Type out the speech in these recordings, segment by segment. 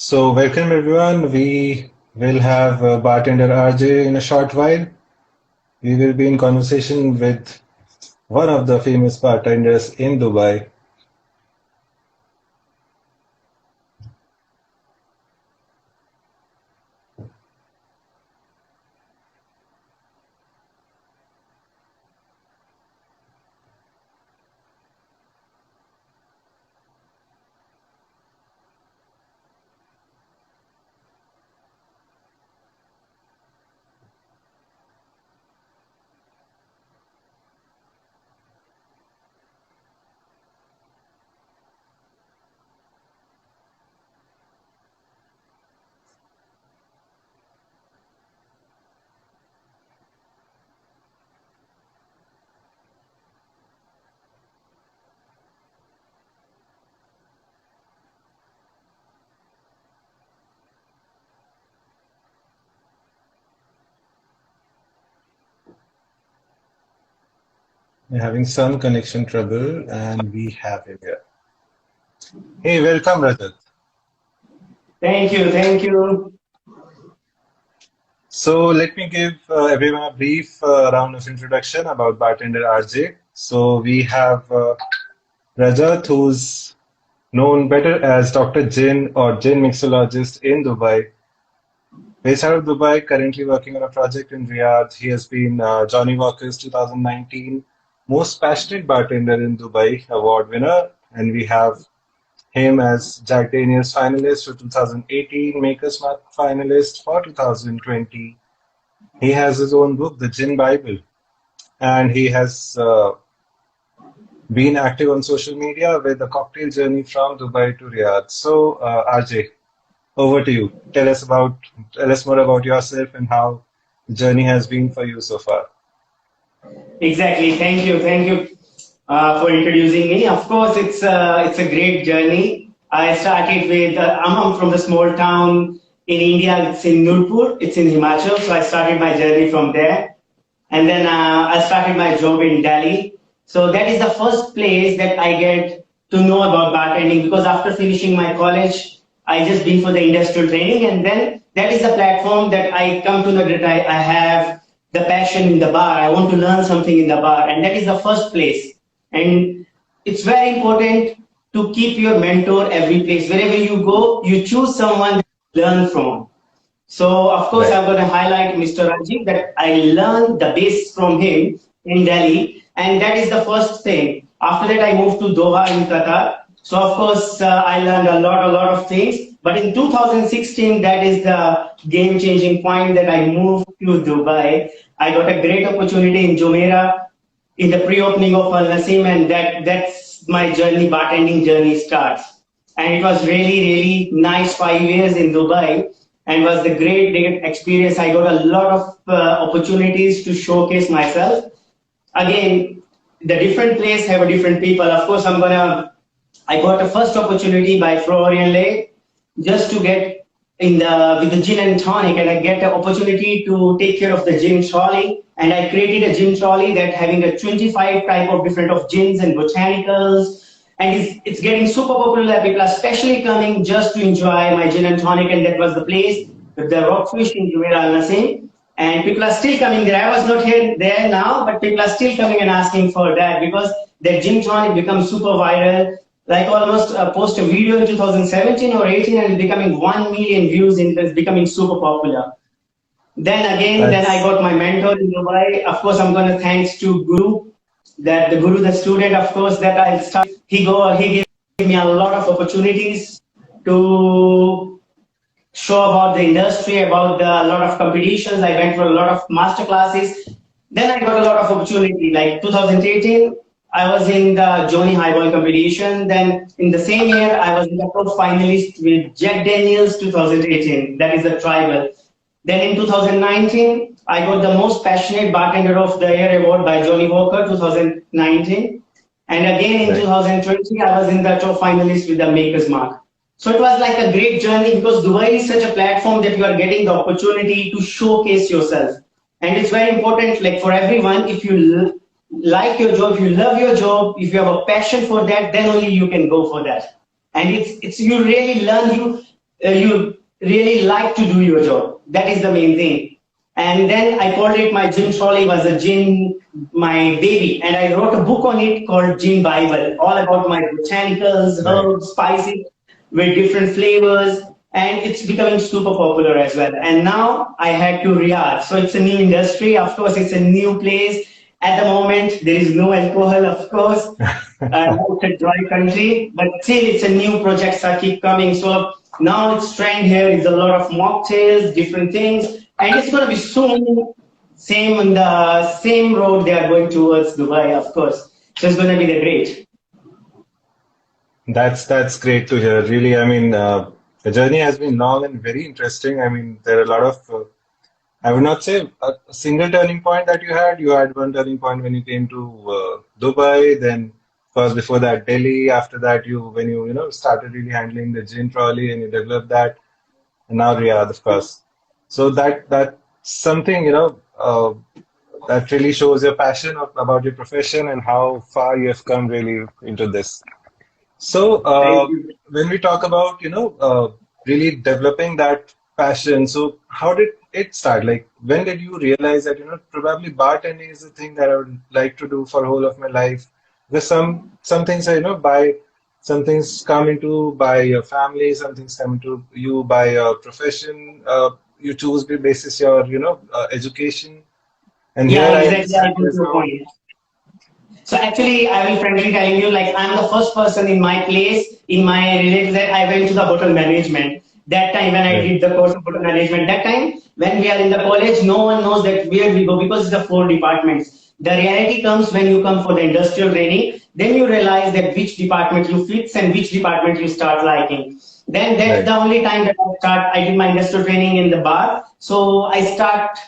Welcome everyone. We will have Bartender RJ in a short while. We will be in conversation with one of the famous bartenders in Dubai. We're having some connection trouble and we have him here. Hey, welcome Rajat. Thank you. Let me give everyone a brief round of introduction about Bartender RJ. We have Rajat, who's known better as Dr. Jin or Jin mixologist in Dubai. Based out of Dubai, currently working on a project in Riyadh. He has been Johnny Walker's 2019 Most Passionate Bartender in Dubai award winner, and we have him as Jack Daniels finalist for 2018, Maker's Mark finalist for 2020. He has his own book, The Gin Bible, and he has been active on social media with a cocktail journey from Dubai to Riyadh. RJ, over to you. Tell us more about yourself and how the journey has been for you so far. Exactly. Thank you for introducing me. Of course, it's a great journey. I started with I'm from the small town in India. It's in Nurpur. It's in Himachal. So I started my journey from there, and then I started my job in Delhi. So that is the first place that I get to know about bartending because after finishing my college, I just been for the industrial training, and then that is the platform that I come to know that I have the passion in the bar. I want to learn something in the bar, and that is the first place. And it's very important to keep your mentor every place. Wherever you go, you choose someone to learn from. So, of course, Right. I'm going to highlight Mr. Rajiv that I learned the base from him in Delhi, and that is the first thing. After that, I moved to Doha in Qatar. So, of course, I learned a lot of things. But in 2016, that is the game-changing point that I moved to Dubai. I got a great opportunity in Jumeirah in the pre-opening of Al Nasim, and that's my journey, bartending journey starts. And it was really nice 5 years in Dubai, and was the great experience. I got a lot of opportunities to showcase myself. Again, the different place have a different people. Of course, I got a first opportunity by Florian Lake just to get in the with the gin and tonic, and I get the opportunity to take care of the gin trolley. And I created a gin trolley that having a 25 type of different of gins and botanicals. And it's getting super popular. People are especially coming just to enjoy my gin and tonic, and that was the place with the rockfish in Jumeirah Al Nasim. And people are still coming there. I was not here there now, but people are still coming and asking for that because that gin tonic becomes super viral. Like almost post a video in 2017 or 18 and it's becoming 1 million views and it's becoming super popular. Then again, then I That's got my mentor in Dubai. Of course, I'm going to thanks to Guru, that the Guru, the student, of course, that I started. He gave me a lot of opportunities to show about the industry, about a lot of competitions. I went for a lot of master classes. Then I got a lot of opportunity. Like 2018, I was in the Johnny Highball competition. Then in the same year, I was in the top finalist with Jack Daniels 2018. That is the tribal. Then in 2019, I got the most passionate bartender of the year award by Johnny Walker 2019. And again in right. 2020, I was in the top finalist with the Maker's Mark. So it was like a great journey because Dubai is such a platform that you are getting the opportunity to showcase yourself. And it's very important, like for everyone, if you like your job, if you love your job, if you have a passion for that, then only you can go for that. And it's you really learn you really like to do your job. That is the main thing. And then I called it my gin trolley was a gin, my baby. And I wrote a book on it called Gin Bible, all about my botanicals, Right. herbs, spices with different flavors. And it's becoming super popular as well. And now I had to Riyadh. So it's a new industry. Of course, it's a new place. At the moment, there is no alcohol, of course. It's a dry country, but still it's a new projects that keep coming. So now it's trend here is a lot of mocktails, different things, and it's going to be soon same on the same road they are going towards Dubai, of course. So it's going to be the great. That's great to hear. Really, I mean, the journey has been long and very interesting. I mean, there are a lot of I would not say a single turning point that you had. You had one turning point when you came to Dubai. Then, first before that, Delhi. After that, you when you know started really handling the gin trolley and you developed that, and now Riyadh, of course. So that's something that really shows your passion about your profession and how far you have come really into this. So Thank you. when we talk about really developing that passion, so how did it start? Like when did you realize that probably bartending is the thing that I would like to do for the whole of my life? Because some things are by some things come into by your family, some things come into you by your profession. You choose basis your education, and here Yeah, I exactly. I understand got there's your no point. So actually, I will frankly tell you, like I'm the first person in my place, in my relatives that I went to the hotel management. That time when I right, did the course of hotel management, that time when we are in the college, no one knows that where we go because it's the four departments. The reality comes when you come for the industrial training, then you realize that which department you fits and which department you start liking. Then that's right. the only time that I did my industrial training in the bar. So I start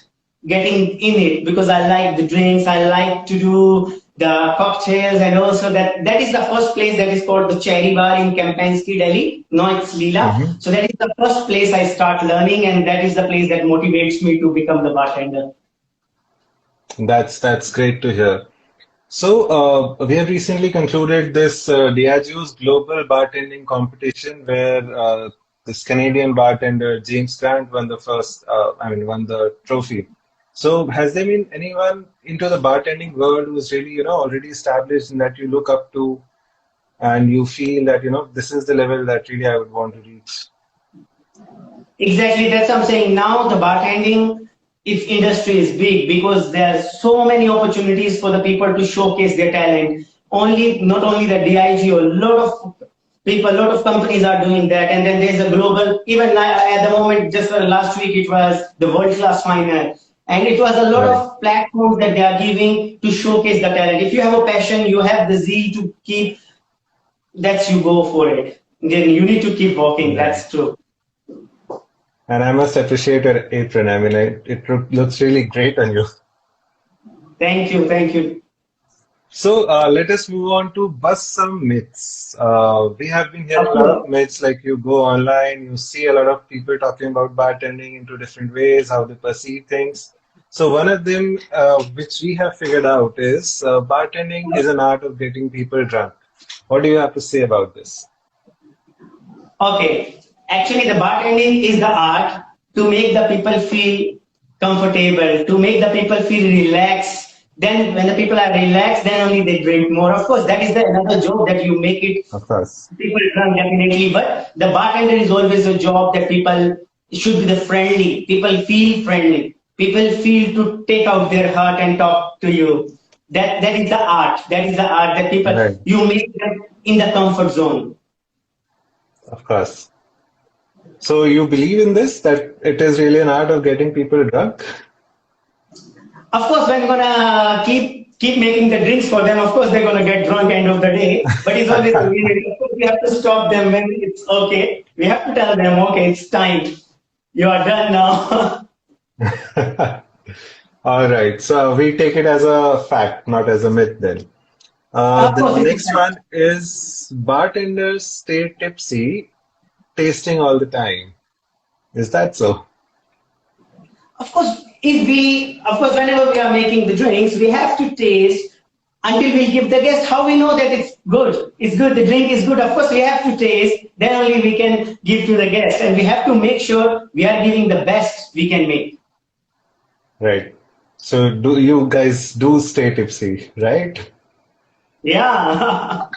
getting in it because I like the drinks, I like to do the cocktails, and also that is the first place that is called the Cherry Bar in Kempinski, Delhi. No, it's Leela. Mm-hmm. So that is the first place I start learning, and that is the place that motivates me to become the bartender. That's great to hear. So, we have recently concluded this Diageo's global bartending competition where this Canadian bartender James Grant won the won the trophy. So, has there been anyone into the bartending world who's really, already established and that you look up to and you feel that, this is the level that really I would want to reach? Exactly, that's what I'm saying. Now the bartending if industry is big because there are so many opportunities for the people to showcase their talent. Only not only the DIG, a lot of people, a lot of companies are doing that, and then there's a global. Even at the moment, just last week, it was the world class final, and it was a lot Right. of platforms that they are giving to showcase the talent. If you have a passion, you have the zeal to keep. That's you go for it. Then you need to keep walking. Right. That's true. And I must appreciate your apron. I mean, it looks really great on you. Thank you. Thank you. So let us move on to bust some myths. We have been Of hearing a lot of course. myths, like you go online, you see a lot of people talking about bartending into different ways, how they perceive things. So one of them, which we have figured out, is bartending is an art of getting people drunk. What do you have to say about this? Okay, actually, the bartending is the art to make the people feel comfortable, to make the people feel relaxed. Then, when the people are relaxed, then only they drink more. Of course, that is the another job that you make it Of course. people drunk definitely. But the bartender is always a job that people should be the friendly. People feel friendly. People feel to take out their heart and talk to you. That is the art. That is the art that people Right. you make them in the comfort zone. Of course. So you believe in this, that it is really an art of getting people drunk? Of course, when gonna keep making the drinks for them, of course they're gonna get drunk end of the day. But it's always a win. Of course, we have to stop them when it's okay. We have to tell them, okay, it's time. You are done now. All right, so we take it as a fact, not as a myth then. Of The course, it's a next fact. one is bartenders stay tipsy, tasting all the time. Is that so? Of course, whenever we are making the drinks, we have to taste. until we give the guest. How we know that it's good? It's good. The drink is good. Of course, we have to taste. Then only we can give to the guest, and we have to make sure we are giving the best we can make. Right. So do you guys do stay tipsy, right? Yeah.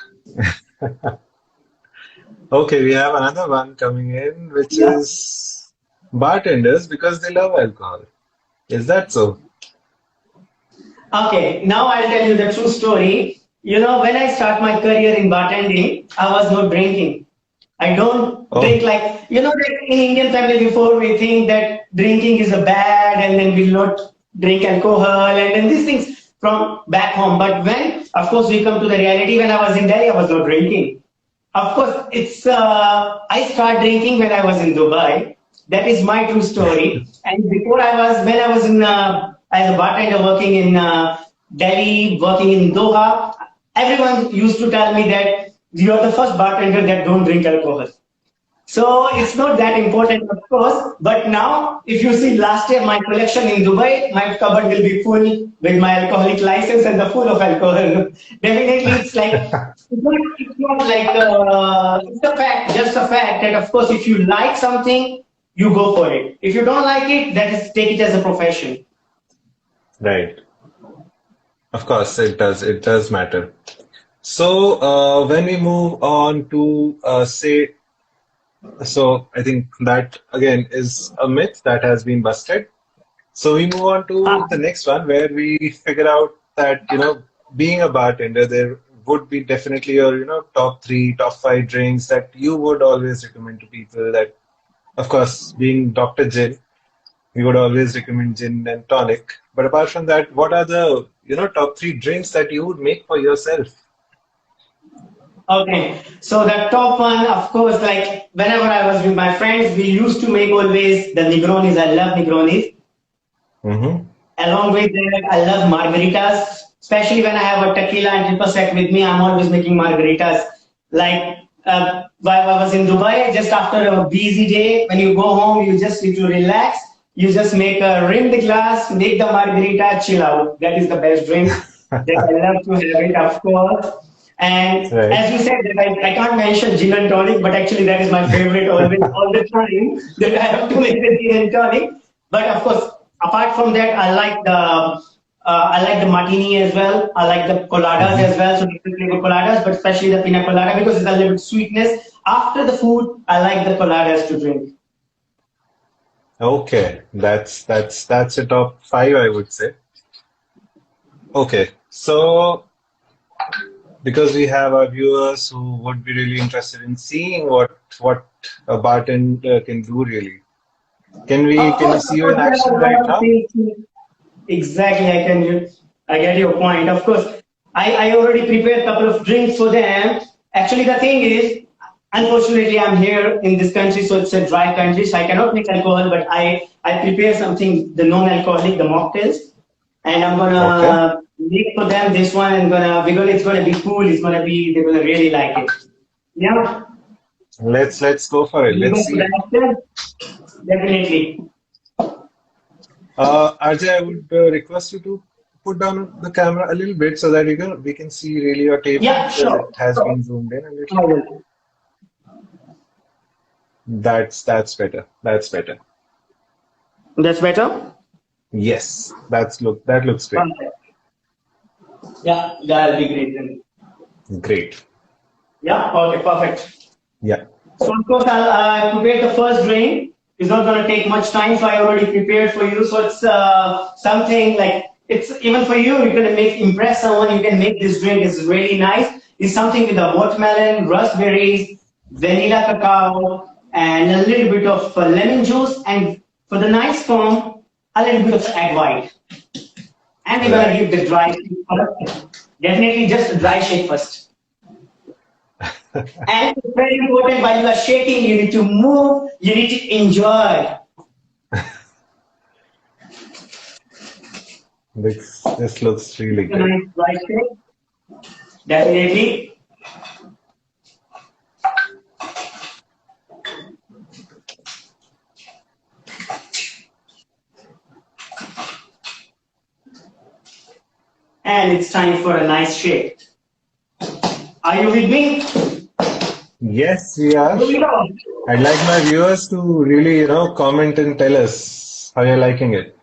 Okay, we have another one coming in, which Yeah. is bartenders because they love alcohol. Is that so? Okay, now I'll tell you the true story. You know, when I start my career in bartending, I was not drinking. I don't drink Oh, like, you know, that in Indian family before we think that drinking is a bad and then we'll not drink alcohol and then these things from back home. But when, of course, we come to the reality, when I was in Delhi, I was not drinking. Of course, I started drinking when I was in Dubai. That is my true story. And before when I was in, as a bartender working in Delhi, working in Doha, everyone used to tell me that you are the first bartender that don't drink alcohol. So it's not that important, of course. But now, if you see last year, my collection in Dubai, my cupboard will be full with my alcoholic license and the full of alcohol. Definitely, it's not like it's a fact, just a fact that, of course, if you like something, you go for it. If you don't like it, that is take it as a profession. right. Of course, it does. It does matter. So, when we move on to say, so I think that again is a myth that has been busted. So we move on Ah, to the next one where we figure out that, being a bartender, there would be definitely your, top three, top five drinks that you would always recommend to people. That, of course, being Dr. Gin, we would always recommend gin and tonic. But apart from that, what are the, top three drinks that you would make for yourself? okay, so the top one, of course, like whenever I was with my friends, we used to make always the Negronis. I love Negronis. Mm-hmm. Along with that, I love margaritas, especially when I have a tequila and triple sec with me. I'm always making margaritas. Like while I was in Dubai, just after a busy day, when you go home, you just need to relax. You just make a rim the glass, make the margarita, chill out. That is the best drink that I love to have it, of course. And Right. as you said, that I can't mention gin and tonic, but actually that is my favorite always, all the time, that I have to make the gin and tonic. But of course, apart from that, I like the martini as well. I like the coladas Mm-hmm. as well. So different flavor coladas, but especially the pina colada because it's a little bit sweetness. After the food, I like the coladas to drink. Okay, that's a top five, I would say. Okay, so because we have our viewers who would be really interested in seeing what a bartender can do really. Can we see Of you course, in there are action a lot right of now? things. Exactly, I get your point. Of course, I already prepared a couple of drinks for them. Actually, the thing is, unfortunately, I'm here in this country, so it's a dry country, so I cannot make alcohol. But I prepare something, the non-alcoholic, the mocktails, and I'm Okay, gonna make for them this one, and it's gonna be cool. They're gonna really like it. Yeah, let's go for it. you Let's go for see. that. Definitely. RJ, I would request you to put down the camera a little bit so that we can see really your table Yeah, because it sure. has Sure. been zoomed in a little. I will. That's better. That's better. That's better. Yes, that looks great. Perfect. Yeah, that'll be great then. Great. Yeah, okay, perfect. Yeah. So of course I'll prepare the first drink. It's not gonna take much time, so I already prepared for you. So it's something like it's even for you. You can make impress someone. You can make this drink. It's really nice. It's something with a watermelon, raspberries, vanilla cacao, and a little bit of lemon juice. And for the nice form, a little bit of egg white. And we're gonna Right. give the dry shake first. Definitely just a dry shake first. And it's very important while you are shaking, you need to move, you need to enjoy. This looks really A good. nice dry shake. Definitely. And it's time for a nice shake. Are you with me? Yes, we are. Here we go. I'd like my viewers to really, comment and tell us how you're liking it.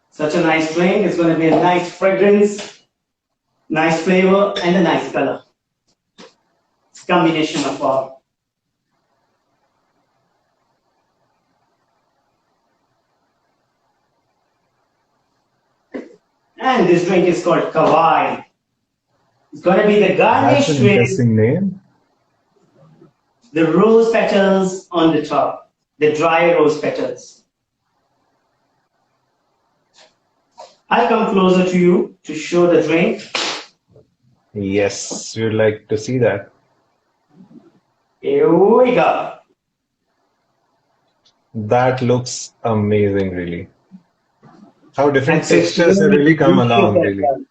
Such a nice drink. It's going to be a nice fragrance, nice flavor, and a nice color. It's a combination of all. And this drink is called Kawaii. It's going to be the That's garnish an with interesting name. the rose petals on the top, the dry rose petals. I'll come closer to you to show the drink. Yes, we'd like to see that. Here we go. That looks amazing, really. How different And it's textures have really come delicious along, as really. well.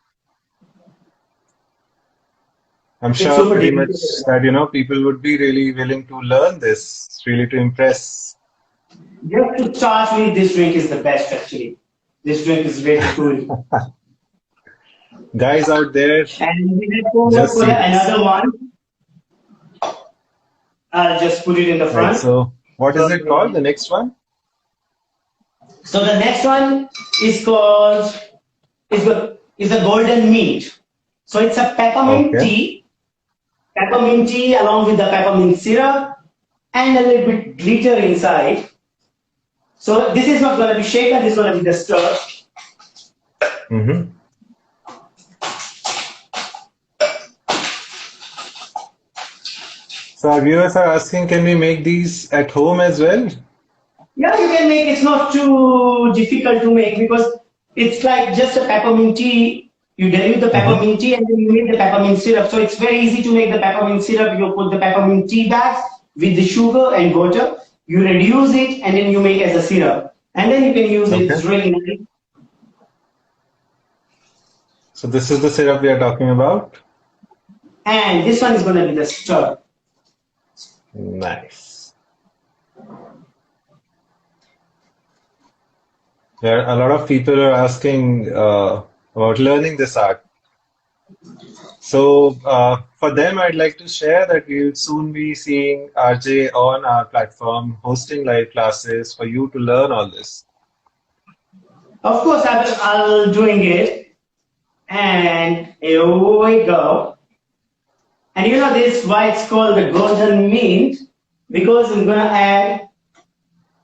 I'm It's sure super pretty much delicious as that, well. people would be really willing to learn this, really to impress. Just to start with, this drink is the best actually. This drink is very cool. Guys out there, And we will forward just for see this. another one. I'll just put it in the Right, front. so what is it called, the next one? So the next one is called is a golden mint. So it's a Okay. peppermint tea along with the peppermint syrup and a little bit glitter inside. So this is not going to be shaken. This is going to be the stir. Mm-hmm. So our viewers are asking, can we make these at home as well? Yeah, you can make. It's not too difficult to make because it's like just a peppermint tea. You dilute the Mm-hmm. peppermint tea and then you make the peppermint syrup. So it's very easy to make the peppermint syrup. You put the peppermint tea bags with the sugar and water. You reduce it and then you make as a syrup. And then you can use it. Okay. It's really nice. So this is the syrup we are talking about. And this one is going to be the stir. Nice. There are a lot of people are asking about learning this art. So for them, I'd like to share that we'll soon be seeing RJ on our platform hosting live classes for you to learn all this. Of course, I'll doing it. And here we go. And you know this why it's called the golden mint because I'm gonna add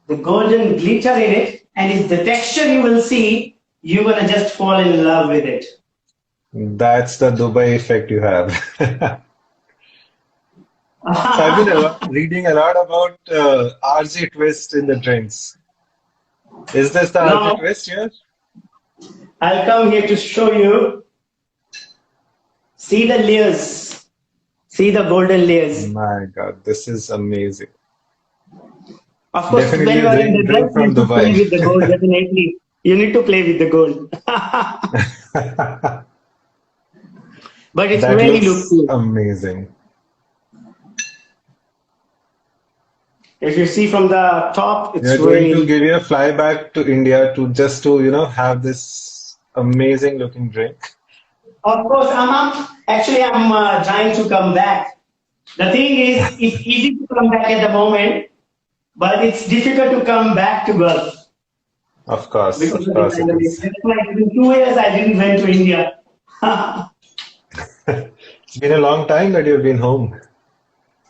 the golden glitter in it, and it's the texture you will see. You're gonna just fall in love with it. That's the Dubai effect you have. So I've been reading a lot about RJ twist in the drinks. Is this the RJ Now twist here? I'll come here to show you. See the layers. See the golden layers. My God, this is amazing. Of course, when Definitely you a are in the drink dress, you from need to play Dubai. with the gold. Definitely, you need to play with the gold. But it's That really look looks cool. amazing. If you see from the top, We it's are going to really. give you a flyback to India to just to, have this amazing looking drink. Of course, I'm trying to come back. The thing is, it's easy to come back at the moment, but it's difficult to come back to Gulf because Of of the course it pandemic. is. That's why in 2 years I didn't went to India. It's been a long time that you've been home.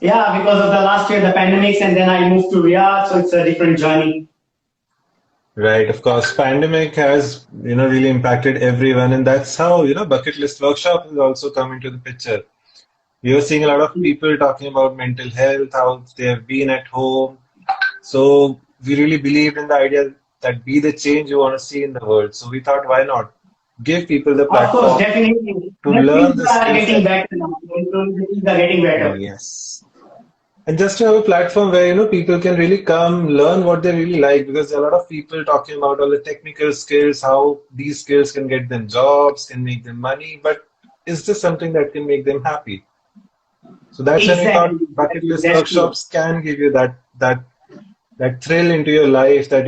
Yeah, because of the last year, the pandemics, and then I moved to Riyadh, so it's a different journey. Right, of course. Pandemic has, really impacted everyone, and that's how, bucket list workshop has also come into the picture. You're seeing a lot of people talking about mental health, how they have been at home. So we really believed in the idea that be the change you want to see in the world. So we thought, why not give people the Of course, platform definitely. to The learn things the are skill getting set? better now. The things are getting better. Yes. And just to have a platform where, people can really come learn what they really like, because there are a lot of people talking about all the technical skills, how these skills can get them jobs, can make them money, but is this something that can make them happy? So that's when we thought Exactly, bucket exactly. list That's true. workshops can give you that that thrill into your life that,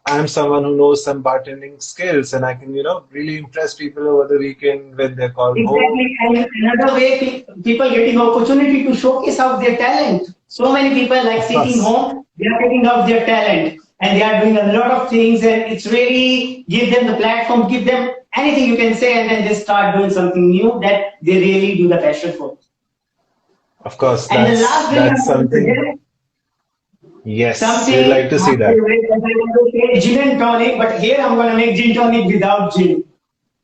I'm someone who knows some bartending skills and I can, really impress people over the weekend when they're called home. Exactly. And another way, people getting opportunity to showcase out their talent. So many people like Of sitting course. home, they are taking out their talent and they are doing a lot of things and it's really give them the platform, give them anything you can say and then they start doing something new that they really do the passion for. Of course, And the that's last drink that's I'm going to something. suggest, Yes, we'd something like to my see that. favorite, and I want to say gin and tonic, but here I'm going to make gin tonic without gin.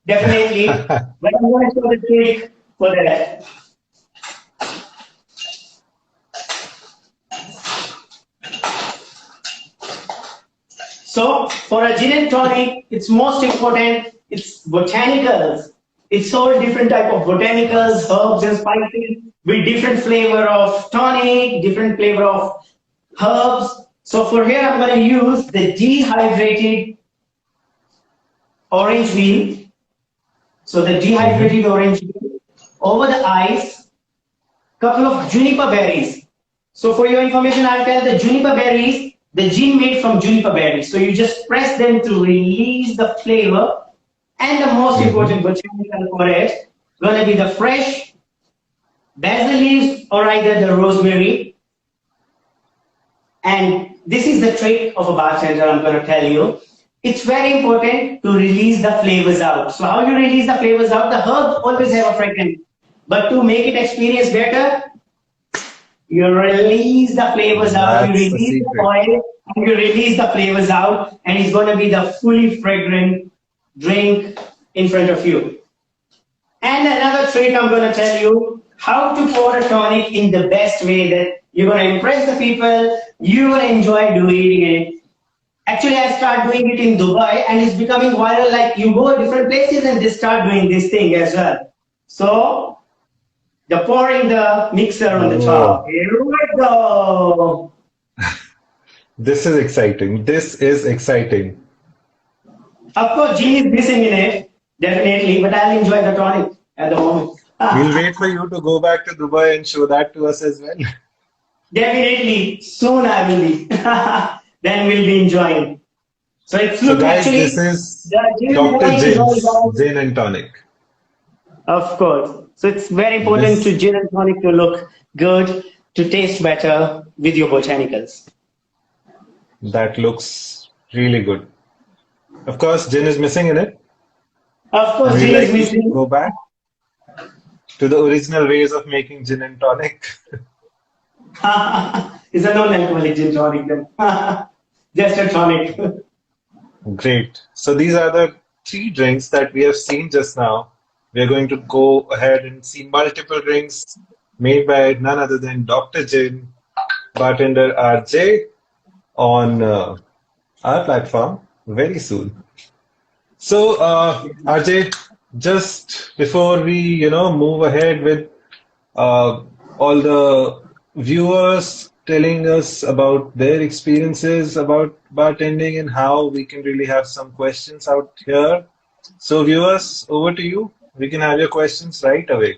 Definitely. But I'm going to show the trick for that. So for a gin and tonic, it's most important. It's botanicals. It's all different type of botanicals, herbs and spices with different flavor of tonic, different flavor of herbs. So for here, I'm going to use the dehydrated orange peel. So the Hmm. dehydrated orange peel over the ice, couple of juniper berries. So for your information, I'll tell the juniper berries, the gin made from juniper berries. So you just press them to release the flavor. And the most Hmm. important botanical for it, gonna be the fresh basil leaves or either the rosemary. And this is the trick of a bartender, I'm gonna tell you. It's very important to release the flavors out. So how you release the flavors out? The herbs always have a fragrance. But to make it experience better, you release the flavors out, you That's the release the secret. oil, and you release the flavors out, and it's going to be the fully fragrant drink in front of you. And another trick I'm going to tell you how to pour a tonic in the best way that you're going to impress the people, you're going to enjoy doing it. Actually, I start doing it in Dubai and it's becoming viral. Like you go to different places and they start doing this thing as well. So the pouring the mixer on the top. Oh, Here we go. this is exciting. This is exciting. Of course, gin is missing in it, definitely, but I'll enjoy the tonic at the moment. We'll wait for you to go back to Dubai and show that to us as well. Definitely, soon I will be. Then we'll be enjoying. So it's So, look guys, this actually, is the gin and Dr. tonic is all Jin's about, Gin and Tonic. of course. So it's very important to This gin and tonic to look good, to taste better with your botanicals. that looks really good. Of course, gin is missing in it, Of and course, we'd gin is like to missing. go back to the original ways of making gin and tonic. It's a non-alcoholic gin tonic then. Just a tonic. Great. So these are the three drinks that we have seen just now. We are going to go ahead and see multiple drinks made by none other than Dr. Jin, Bartender RJ on our platform very soon. So, RJ, just before we, move ahead with uh, all the viewers telling us about their experiences about bartending and how we can really have some questions out here. So, viewers, over to you. We can have your questions right away.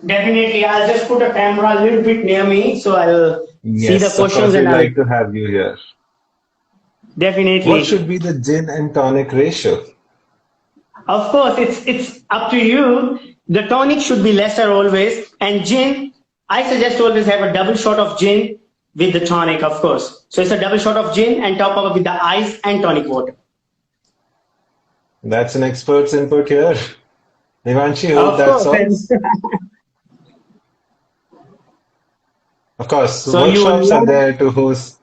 Definitely, I'll just put a camera a little bit near me so I'll see the Yes, of questions course, we'd and I'll like to have you here. What should definitely. be the gin and tonic ratio? Of course, it's up to you. The tonic should be lesser always, and gin. I suggest always have a double shot of gin with the tonic, of course. So it's a double shot of gin and top up with the ice and tonic water. That's an expert's input here. Devanshi, hope Of that course, and solves. Of course, so you will workshops are learn. there to host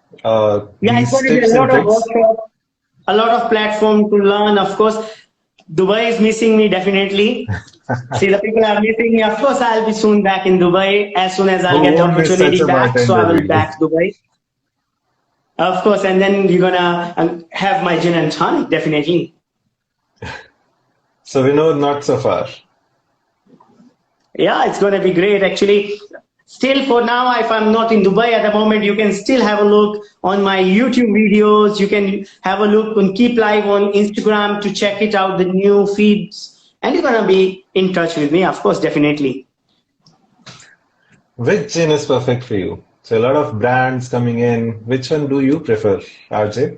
Yeah, it's these going to be tips a and lot of tricks. workshop, a lot of platform to learn. Of course, Dubai is missing me definitely. See, the people are missing me. Of course, I'll be soon back in Dubai as soon as I'll Who get the won't miss such opportunity a back. So I bartender, will really? back Dubai. Of course, and then you're gonna have my gin and tonic, definitely. So we know not so far. Yeah, it's gonna be great. Actually, still for now, if I'm not in Dubai at the moment, you can still have a look on my YouTube videos. You can have a look on Keep Live on Instagram to check it out, the new feeds, and you're gonna be in touch with me, of course, definitely. Which gin is perfect for you? So a lot of brands coming in. Which one do you prefer, RJ?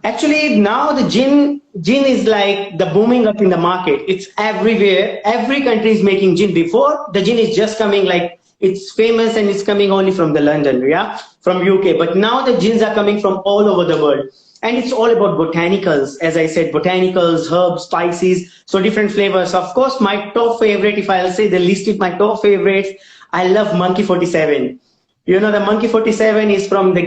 Actually, now the gin is like the booming up in the market. It's everywhere. Every country is making gin. Before the gin is just coming like it's famous and it's coming only from the London, yeah, from UK. But now the gins are coming from all over the world. And it's all about botanicals, as I said, botanicals, herbs, spices, so different flavors. Of course, my top favorite, if I'll say the list of my top favorites, I love Monkey 47. You know, the Monkey 47 is from the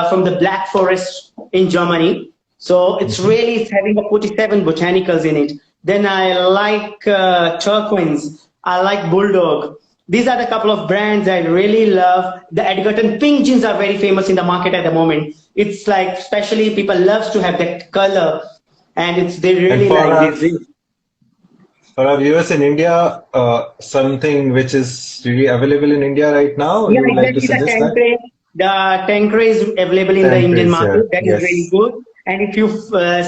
from the Black Forest in Germany. So it's Hmm. really it's having a 47 botanicals in it. Then I like Turquoise. I like Bulldog. These are the couple of brands I really love. The Edgerton pink jeans are very famous in the market at the moment. It's like, especially people loves to have that color, and it's they And really like this jeans. for our viewers in India, something which is really available in India right now, Yeah, you would like to exactly. The suggest that? Tanqueray, the Tanqueray is available in the Indian Tanqueray, yeah. market. That is really Yes. good. And if you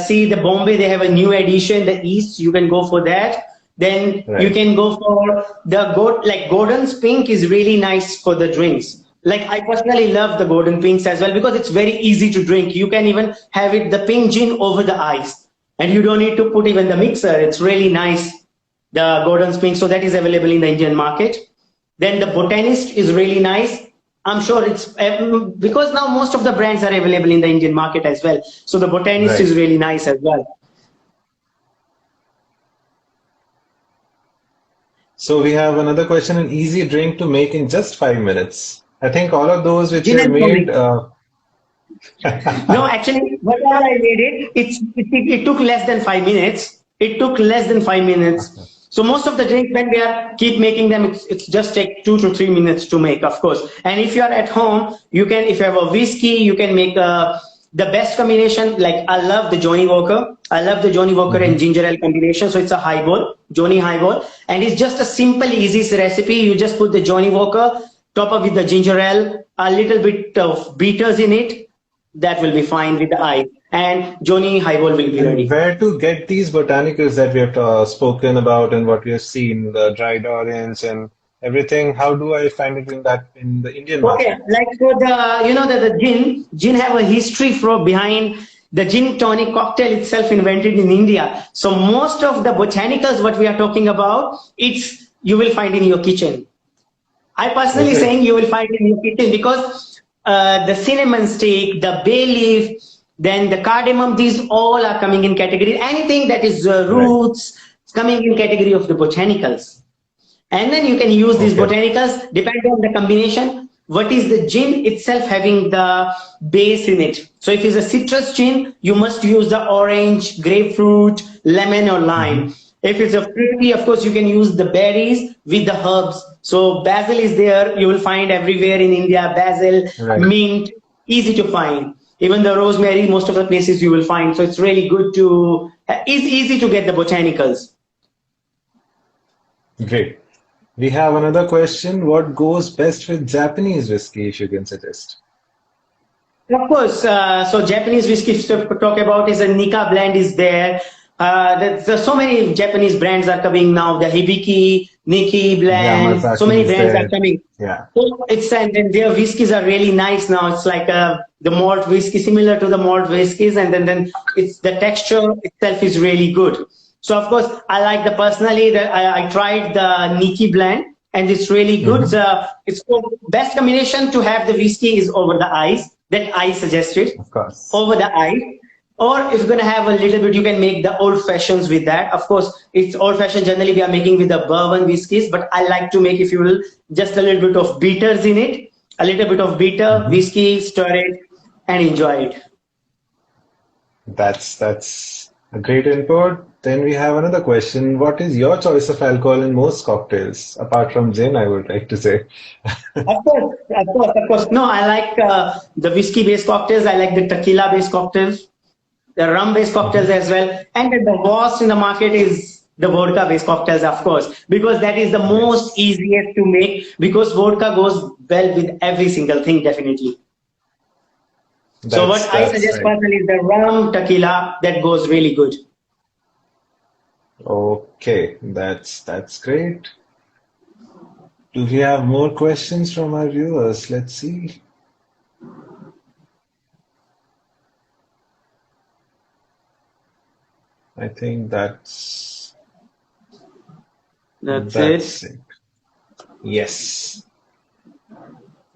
see the Bombay, they have a new edition, the East. You can go for that. Then you Right. can go for the gold, like Gordon's Pink is really nice for the drinks. Like I personally love the Gordon Pinks as well because it's very easy to drink. You can even have it the pink gin over the ice, and you don't need to put even the mixer. It's really nice. The Gordon's Pink, so that is available in the Indian market. Then the Botanist is really nice. I'm sure it's because now most of the brands are available in the Indian market as well. So the Botanist is Right. really nice as well. So we have another question, an easy drink to make in just 5 minutes. I think all of those which you Gin have and tonic. made, No, actually, whatever I made it took less than 5 minutes. It took less than 5 minutes. So most of the drinks when we are keep making them, it's just take 2 to 3 minutes to make, of course. And if you are at home, you can if you have a whiskey, you can make the best combination. Like I love the Johnny Walker. I love the Johnny Walker and Mhm. ginger ale combination. So it's a highball, Johnny highball, and it's just a simple, easy recipe. You just put the Johnny Walker, top up with the ginger ale, a little bit of bitters in it, that will be fine with the eye. And Johnny Highball will be And ready. where to get these botanicals that we have spoken about and what we have seen, the dried orange and everything? How do I find it in the Indian Okay, market? like for the the gin have a history from behind the gin tonic cocktail itself invented in India. So most of the botanicals what we are talking about, it's you will find in your kitchen. I personally Okay. saying you will find in your kitchen because the cinnamon stick, the bay leaf, then the cardamom, these all are coming in category. Anything that is Right. roots coming in category of the botanicals. And then you can use these Okay. botanicals depending on the combination. What is the gin itself having the base in it? So if it's a citrus gin, you must use the orange, grapefruit, lemon, or lime. Hmm. If it's a fruity, of course, you can use the berries with the herbs. So basil is there. You will find everywhere in India basil, Right. mint, easy to find. Even the rosemary, most of the places you will find. So it's really good to, it's easy to get the botanicals. Great. We have another question. What goes best with Japanese whiskey, if you can suggest? Of course, so Japanese whiskey to talk about is a Nika blend is there. There's so many Japanese brands are coming now. The Hibiki, Nikki blend, so Yamazaki many is brands are there. coming. Yeah. So it's and their whiskeys are really nice now. It's like the malt whiskey, similar to the malt whiskeys, and then it's the texture itself is really good. So of course, I like the personally that I tried the Nikki blend, and it's really good. Hmm. It's the best combination to have the whiskey is over the ice that I suggested Of course. over the ice. Or if you're gonna have a little bit, you can make the old fashions with that. Of course, it's old fashioned. Generally, we are making with the bourbon whiskeys, but I like to make, if you will, just a little bit of bitters in it, a little bit of bitter Hmm. whiskey, stir it, and enjoy it. That's a great input. Then we have another question. What is your choice of alcohol in most cocktails, apart from gin, I would like to say. Of course, of course, of course. No, I like the whiskey-based cocktails. I like the tequila-based cocktails, the rum-based cocktails Mhm. as well. And the worst in the market is the vodka-based cocktails, of course, because that is the most Yes, easiest to make because vodka goes well with every single thing, definitely. So what I that's suggest right. personally is the rum tequila that goes really good. Okay, that's great. Do we have more questions from our viewers? Let's see. I think That's it. that's it. Yes.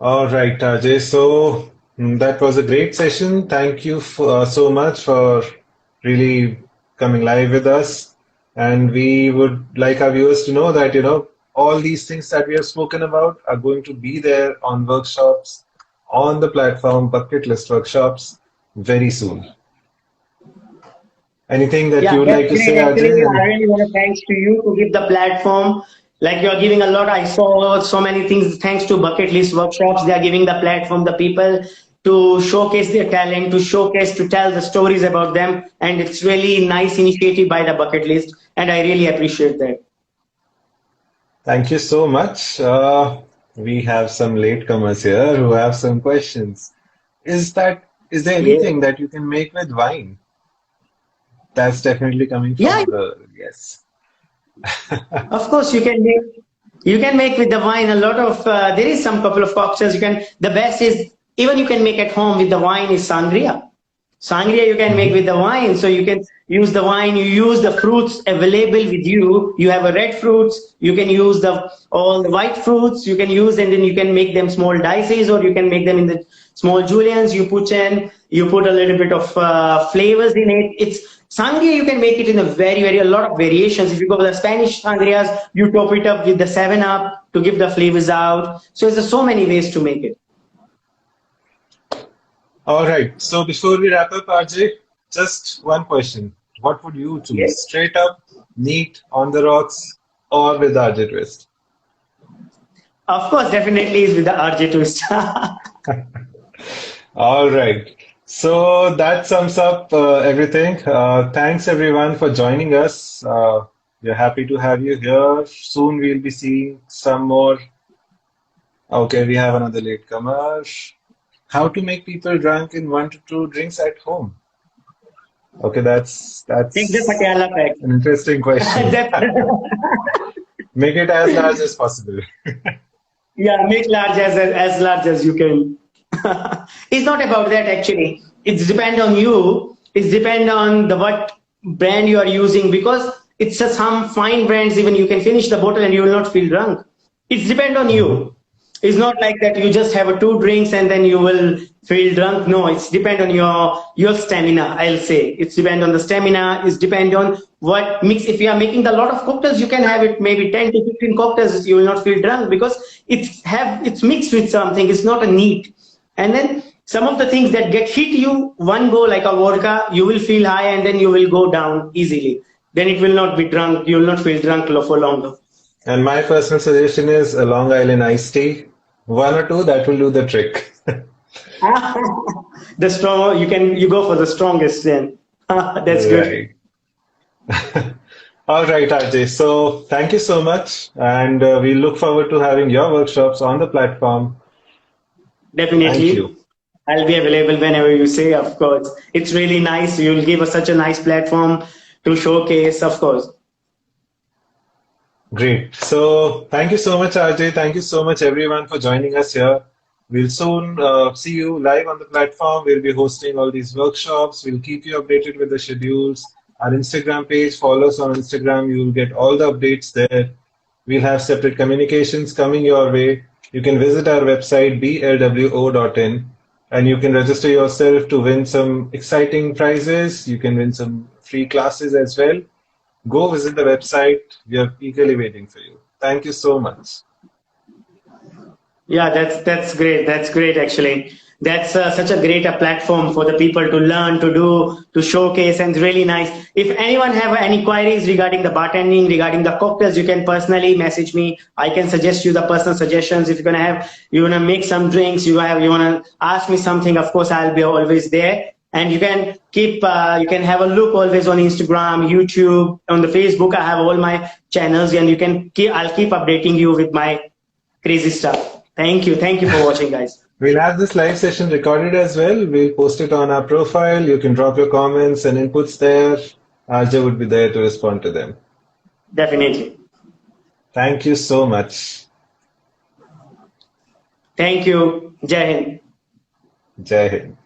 All right, Ajay. So that was a great session. Thank you so much for really coming live with us. And we would like our viewers to know that, all these things that we have spoken about are going to be there on workshops on the platform Bucketlist Workshops very soon. Anything that Yeah, you would that's like to say, great. Actually, I Ajay? really want to thanks to you to give the platform. Like you're giving a lot. I saw so many things. Thanks to Bucket List Workshops, they are giving the platform, the people to showcase their talent, to showcase, to tell the stories about them. And it's really nice initiative by the Bucket List, and I really appreciate that. Thank you so much. We have some latecomers here who have some questions. Is there Yeah. anything that you can make with wine? That's definitely coming Yeah, from a girl, yes. of course you can make with the wine a lot of there is some couple of cocktails you can the best is even you can make at home with the wine is sangria. Sangria you can make Mhm. with the wine, so you can use the wine, you use the fruits available with you. You have a red fruits, you can use the all the white fruits, you can use and then you can make them small dices or you can make them in the small juliens. You put a little bit of flavors in it. It's sangria, you can make it in a very a lot of variations. If you go for the Spanish sangrias, you top it up with the 7 Up to give the flavors out. So there's so many ways to make it. All right. So before we wrap up, RJ, just one question. What would you choose? Yes. Straight up, neat, on the rocks, or with RJ twist? Of course, definitely is with the RJ twist. All right. So that sums up everything. Thanks everyone for joining us. We're happy to have you here. Soon we'll be seeing some more. Okay, we have another latecomer. How to make people drunk in 1 to 2 drinks at home? Okay, that's Take the that's Patiala pack. an interesting question. That, Make it as large as possible. yeah, make large as large as you can. It's not about that actually. It's depend on you. It's depend on the what brand you are using because it's just some fine brands. Even you can finish the bottle and you will not feel drunk. It's depend on Mhm. you. It's not like that you just have a 2 drinks and then you will feel drunk. No, it's depend on your stamina. I'll say it's depend on the stamina. It's depend on what mix. If you are making a lot of cocktails, you can have it maybe 10 to 15 cocktails. You will not feel drunk because it's mixed with something. It's not a neat. And then some of the things that get hit you one go like a vodka, you will feel high and then you will go down easily. Then it will not be drunk. You will not feel drunk for longer. And my personal suggestion is a Long Island iced tea. 1 or 2, that will do the trick. The strong you go for the strongest then. That's good. Right. All right, RJ. So thank you so much. And we look forward to having your workshops on the platform. Thank Definitely. you. I'll be available whenever you say, of course. It's really nice. You'll give us such a nice platform to showcase, of course. Great. So thank you so much, RJ. Thank you so much, everyone, for joining us here. We'll soon see you live on the platform. We'll be hosting all these workshops. We'll keep you updated with the schedules. Our Instagram page, follow us on Instagram. You'll get all the updates there. We'll have separate communications coming your way. You can visit our website, blwo.in, and you can register yourself to win some exciting prizes. You can win some free classes as well. Go visit the website. We are eagerly waiting for you. Thank you so much. Yeah, that's great. That's great, actually. That's such a great platform for the people to learn, to do, to showcase, and it's really nice. If anyone have any queries regarding the bartending, regarding the cocktails, you can personally message me. I can suggest you the personal suggestions. If you wanna make some drinks, you wanna ask me something. Of course, I'll be always there. And you can have a look always on Instagram, YouTube, on the Facebook. I have all my channels, and I'll keep updating you with my crazy stuff. Thank you for watching, guys. We'll have this live session recorded as well. We'll post it on our profile. You can drop your comments and inputs there. RJ would be there to respond to them. Definitely. Thank you so much. Thank you. Jai Hind. Jai Hind.